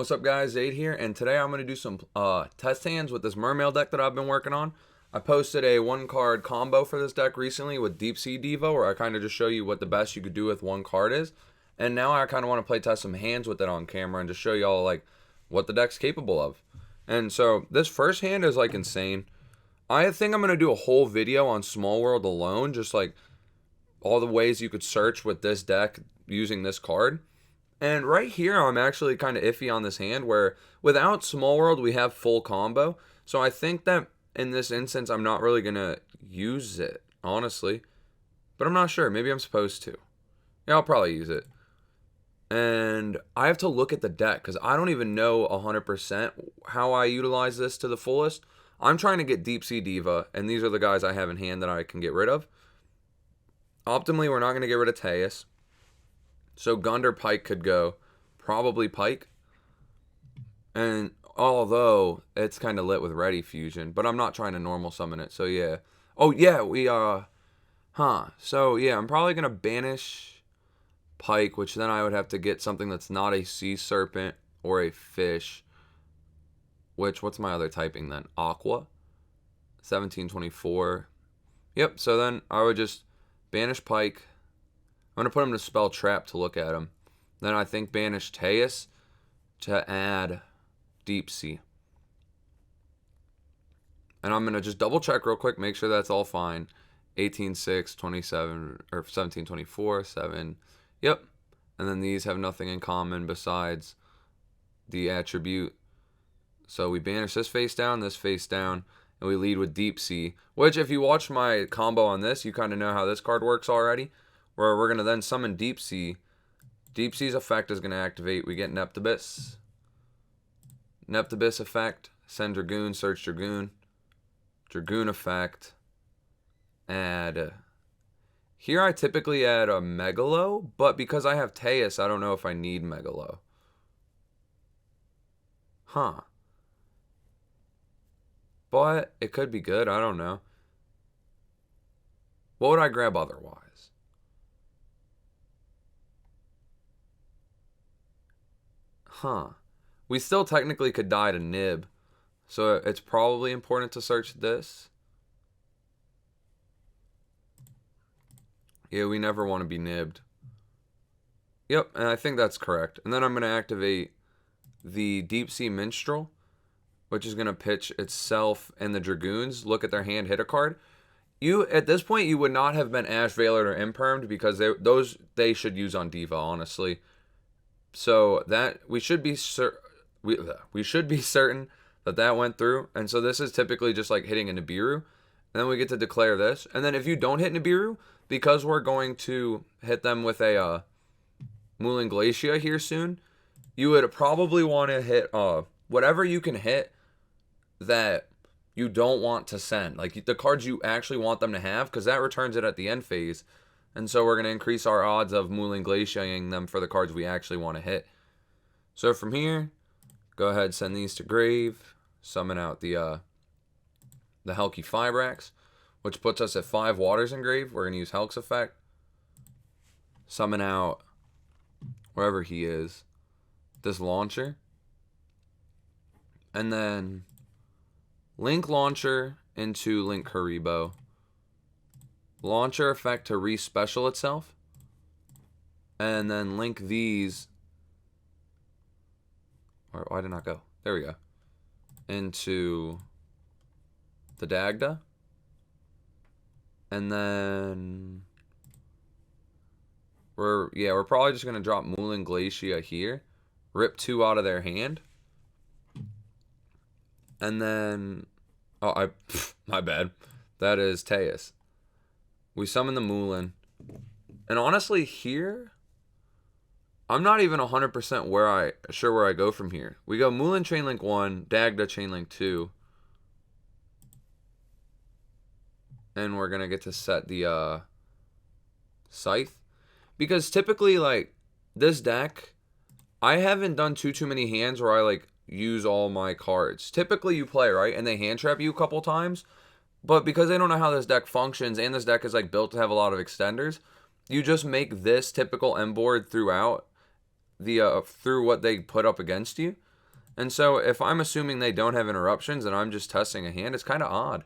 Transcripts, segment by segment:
What's up, guys? Zaid here, and today I'm going to do some test hands with this Mermail deck that I've been working on. I posted a one-card combo for this deck recently with Deep Sea Devo, where I kind of just show you what the best you could do with one card is. And now I kind of want to play test some hands with it on camera and just show y'all like what the deck's capable of. And so this first hand is like insane. I think I'm going to do a whole video on Small World alone, just like all the ways you could search with this deck using this card. And right here, I'm actually kind of iffy on this hand where without Small World, we have full combo. So I think that in this instance, I'm not really going to use it, honestly. But I'm not sure. Maybe I'm supposed to. Yeah, I'll probably use it. And I have to look at the deck because I don't even know 100% how I utilize this to the fullest. I'm trying to get Deep Sea Diva, and these are the guys I have in hand that I can get rid of. Optimally, we're not going to get rid of Teus. So Gund Pike could go. Probably Pike. And although it's kind of lit with Ready Fusion, but I'm not trying to normal summon it. So yeah. Oh yeah, So yeah, I'm probably going to banish Pike, which then I would have to get something that's not a Sea Serpent or a Fish. Which, what's my other typing then? Aqua? 1724. Yep, so then I would just banish Pike. I'm going to put him to spell Trap to look at him. Then I think banish Teus to add Deep Sea. And I'm going to just double check real quick, make sure that's all fine. 18-6, 27, or 17-24, 7. Yep. And then these have nothing in common besides the attribute. So we banish this face down, and we lead with Deep Sea. Which, if you watch my combo on this, you kind of know how this card works already. Where we're going to then summon Deep Sea. Deep Sea's effect is going to activate. We get Neptibus. Neptibus effect. Send Dragoon, search Dragoon. Dragoon effect. Add. Here I typically add a Megalo, but because I have Teus, I don't know if I need Megalo. Huh. But it could be good. I don't know. What would I grab otherwise? Huh. We still technically could die to Nib. So it's probably important to search this. Yeah, we never want to be nibbed. Yep, and I think that's correct. And then I'm going to activate the Deep Sea Minstrel, which is going to pitch itself and the Dragoons. Look at their hand, hit a card. You, at this point, you would not have been Ash Veilered or Impermed because they should use on Diva, honestly. So that we should be certain that that went through. And so this is typically just like hitting a Nibiru. And then we get to declare this. And then if you don't hit Nibiru, because we're going to hit them with a Moulin Glacia here soon, you would probably want to hit whatever you can hit that you don't want to send. Like the cards you actually want them to have, because that returns it at the end phase. And so we're going to increase our odds of Moulin Glaciaing them for the cards we actually want to hit. So from here, go ahead, send these to grave. Summon out the Helki Fibrax, which puts us at 5 waters in grave. We're going to use Helk's effect. Summon out wherever he is, this Launcher. And then link Launcher into link Haribo. Launcher effect to re-special itself. And then link these. Or why did not go? There we go. Into the Dagda. And then we're probably just gonna drop Moulin Glacia here. Rip 2 out of their hand. And then my bad. That is Teus. We summon the Moulin. And honestly, here, I'm not even 100% sure where I go from here. We go Moulin Chainlink 1, Dagda Chainlink 2. And we're going to get to set the Scythe. Because typically, like, this deck, I haven't done too many hands where I, like, use all my cards. Typically, you play, right? And they hand trap you a couple times. But because they don't know how this deck functions, and this deck is like built to have a lot of extenders, you just make this typical M board throughout the through what they put up against you. And so if I'm assuming they don't have interruptions and I'm just testing a hand, it's kind of odd.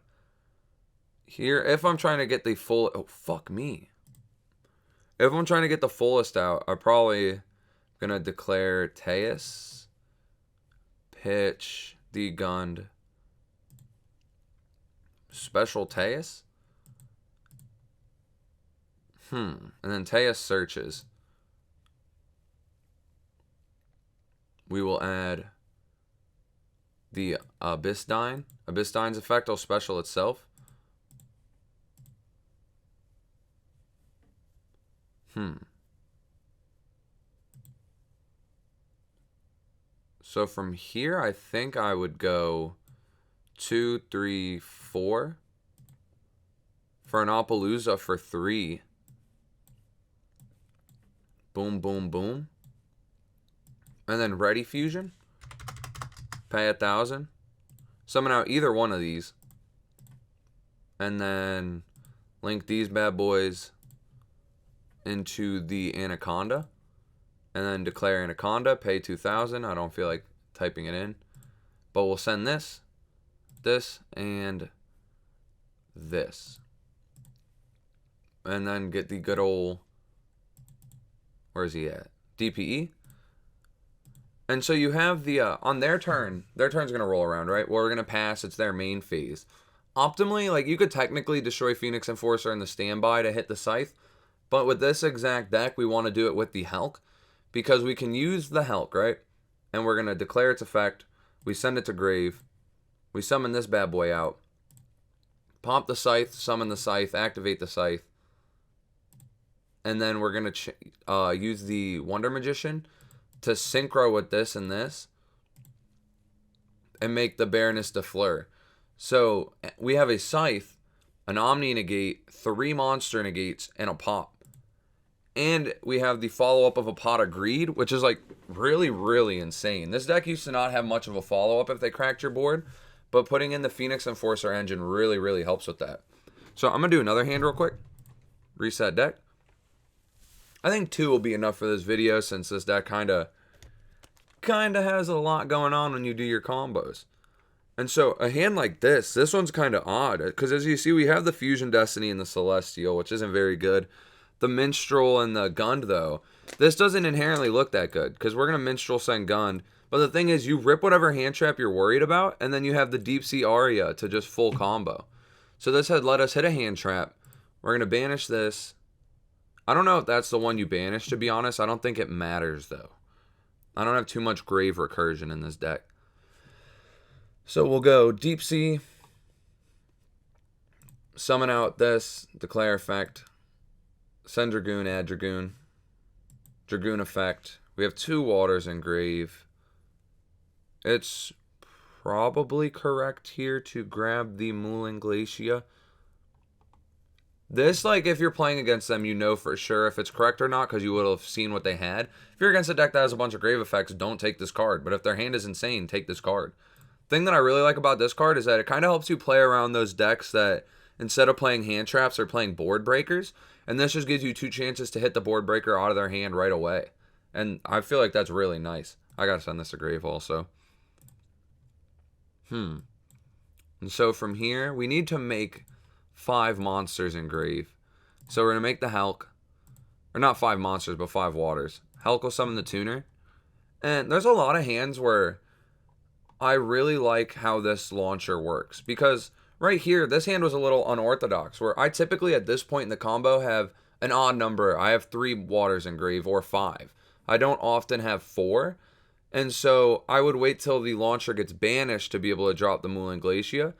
Here, if I'm trying to get the full... Oh, fuck me. If I'm trying to get the fullest out, I'm probably going to declare Teus, pitch, degunned, special Teus. And then Teus searches. We will add the Abyssdine. Abyssdine's effect will special itself. So from here, I think I would go 2, 3, 4 for an Appaloosa for 3. Boom, boom, boom. And then ready fusion. Pay 1,000. Summon out either one of these. And then link these bad boys into the Anaconda. And then declare Anaconda. Pay 2,000. I don't feel like typing it in. But we'll send this, and this. And then get the good old... Where's he at? DPE. And so you have the, on their turn's going to roll around, right? Well, we're going to pass. It's their main phase. Optimally, like, you could technically destroy Phoenix Enforcer in the standby to hit the Scythe. But with this exact deck, we want to do it with the Helk. Because we can use the Helk, right? And we're going to declare its effect. We send it to grave. We summon this bad boy out. Pop the Scythe, summon the Scythe, activate the Scythe. And then we're going to use the Wonder Magician to synchro with this and this. And make the Baroness de Fleur. So we have a Scythe, an Omni Negate, 3 monster negates, and a pop. And we have the follow-up of a Pot of Greed, which is like really, really insane. This deck used to not have much of a follow-up if they cracked your board. But putting in the Phoenix Enforcer engine really, really helps with that. So I'm going to do another hand real quick. Reset deck. I think 2 will be enough for this video since this deck kind of has a lot going on when you do your combos. And so a hand like this one's kind of odd. Because as you see, we have the Fusion Destiny and the Celestial, which isn't very good. The Minstrel and the Gund, though, this doesn't inherently look that good. Because we're going to Minstrel send Gund. But the thing is, you rip whatever hand trap you're worried about. And then you have the Deep Sea Aria to just full combo. So this had let us hit a hand trap. We're going to banish this. I don't know if that's the one you banish, to be honest. I don't think it matters, though. I don't have too much grave recursion in this deck. So we'll go Deep Sea. Summon out this. Declare effect. Send Dragoon, add Dragoon. Dragoon effect. We have 2 waters in grave. It's probably correct here to grab the Moulin Glacia. This, like, if you're playing against them, you know for sure if it's correct or not because you would have seen what they had. If you're against a deck that has a bunch of grave effects, don't take this card. But if their hand is insane, take this card. Thing that I really like about this card is that it kind of helps you play around those decks that instead of playing hand traps, are playing board breakers. And this just gives you 2 chances to hit the board breaker out of their hand right away. And I feel like that's really nice. I gotta send this to grave also. And so from here, we need to make 5 monsters in grave. So we're going to make the Helk. Or not 5 monsters, but 5 waters. Helk will summon the Tuner. And there's a lot of hands where I really like how this launcher works. Because right here, this hand was a little unorthodox. Where I typically at this point in the combo have an odd number. I have 3 waters in grave or 5. I don't often have 4. And so I would wait till the launcher gets banished to be able to drop the Moulin Glacia.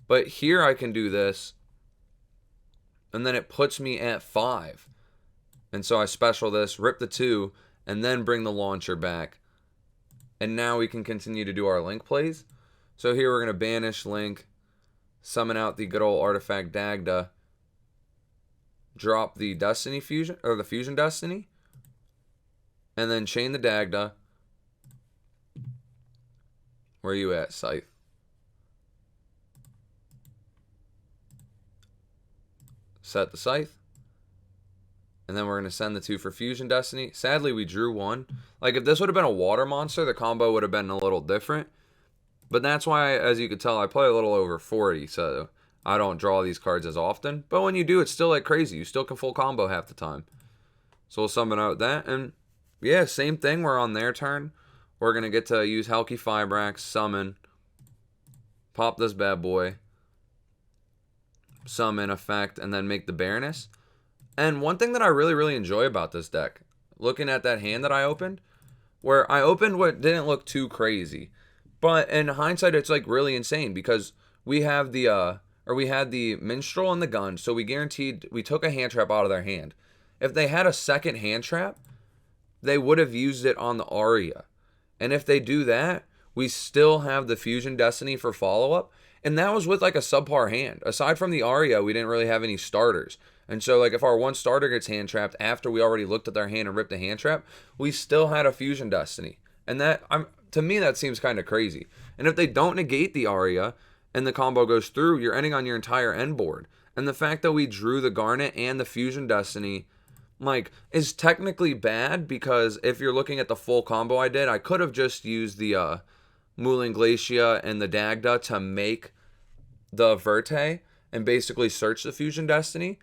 But here I can do this. And then it puts me at 5. And so I special this, rip the 2, and then bring the launcher back. And now we can continue to do our link plays. So here we're going to banish link, summon out the good old artifact Dagda, drop the Destiny Fusion, or the Fusion Destiny, and then chain the Dagda. Where are you at, Scythe? Set the Scythe. And then we're going to send the 2 for Fusion Destiny. Sadly, we drew 1. Like, if this would have been a water monster, the combo would have been a little different. But that's why, as you could tell, I play a little over 40, so I don't draw these cards as often. But when you do, it's still like crazy. You still can full combo half the time. So we'll summon out that. And yeah, same thing. We're on their turn. We're going to get to use Helki Fibrax, summon, pop this bad boy, summon effect, and then make the Baroness. And one thing that I really, really enjoy about this deck, looking at that hand that I opened, where I opened what didn't look too crazy. But in hindsight, it's like really insane because we have we had the Minstrel and the gun, so we took a hand trap out of their hand. If they had a second hand trap, they would have used it on the Aria. And if they do that, we still have the Fusion Destiny for follow-up. And that was with like a subpar hand. Aside from the Aria, we didn't really have any starters. And so like if our one starter gets hand trapped after we already looked at their hand and ripped a hand trap, we still had a Fusion Destiny. And that, to me, that seems kind of crazy. And if they don't negate the Aria and the combo goes through, you're ending on your entire end board. And the fact that we drew the Garnet and the Fusion Destiny, like, is technically bad because if you're looking at the full combo I did, I could have just used the Moulin Glacia and the Dagda to make the Verte and basically search the Fusion Destiny.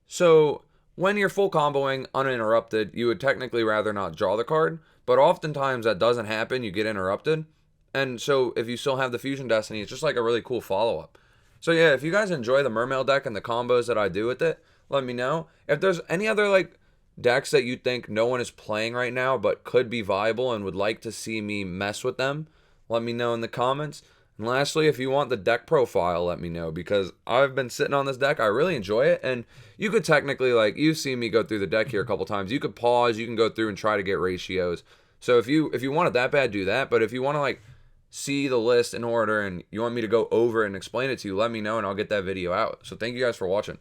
So when you're full comboing uninterrupted, you would technically rather not draw the card, but oftentimes that doesn't happen. You get interrupted. And so if you still have the Fusion Destiny, it's just like a really cool follow-up. So yeah, if you guys enjoy the Mermail deck and the combos that I do with it, let me know. If there's any other like decks that you think no one is playing right now but could be viable and would like to see me mess with them, let me know in the comments. And lastly, if you want the deck profile, let me know, because I've been sitting on this deck. I really enjoy it, and you could technically, like, you've seen me go through the deck here a couple times. You could pause, you can go through and try to get ratios. So if you want it that bad, do that. But if you want to, like, see the list in order and you want me to go over and explain it to you, let me know and I'll get that video out. So thank you guys for watching.